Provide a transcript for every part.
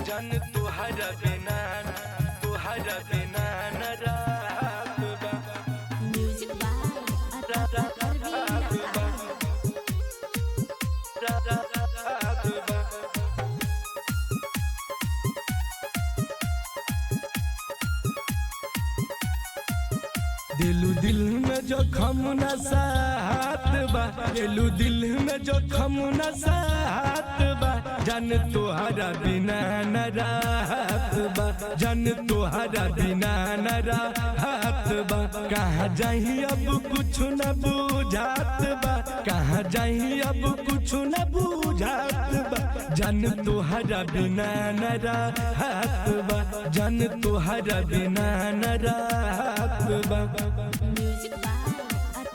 जन तुहरा बिना न रात बा। म्यूजिक दिलु दिल में जो खम न साथ बा, दिलु दिल में जो खम न साथ बा, जन तुहरा बिना न रात बा, जन तुहरा बिना न रात बा। कहाँ जाही अब कुछ न बुझात बा, कहाँ जाही अब कुछ न बुझात बा, जन तुहरा बिना न रात बा, जन तुहरा बिना न रात बा।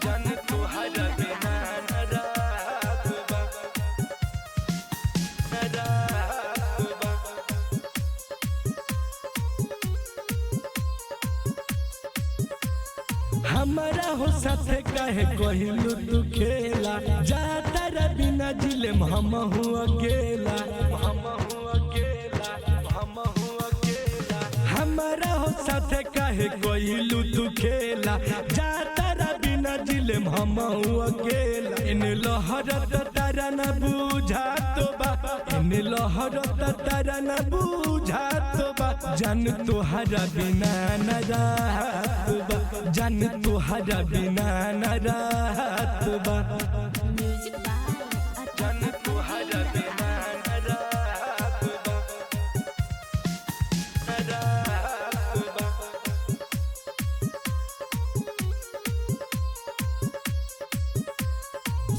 जन तुहरा बिना न रात बा, न रात बा। हमारा हो साथे कहे कहिलू तू खेला, जाता रे बिना जिले हम हूँ अकेला, हम हूँ अकेला, हम हूँ अकेला। हमारा हो साथे कहे कहिलू तू खेला, जाता रे बिना जिले हम हूँ अकेला। इन लहरत तारा न बुझा तो बा, इन लहरत तारा न बुझा तो बा, जन तुहरा बिना न रात बा, जन तुहरा बिना न रात बा। जन तुहरा बिना न रात बा, न रात बा।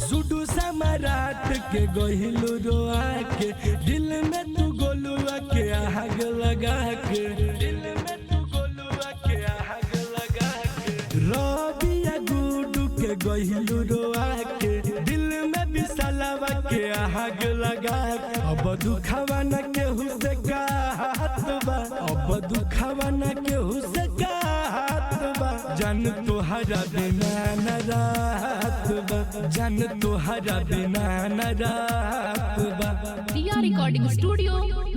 सुडू समारात के गहिलू रोआ के, दिल में तू गोलुआ के आग लगा के, दिल में तू गोलुआ के आग लगा के। रबिया गुडू के गहिलू रोआ के, दिल में बिसलवा के आग लगा के। अब दुखवा न केहू से कहत बा, अब दुखवा न केहू से कहत बा, जन तुहरा बिना न रात बा, जन तुहरा बिना न रात बा। रिया रिकॉर्डिंग स्टूडियो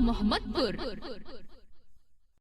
मोहम्मदपुर।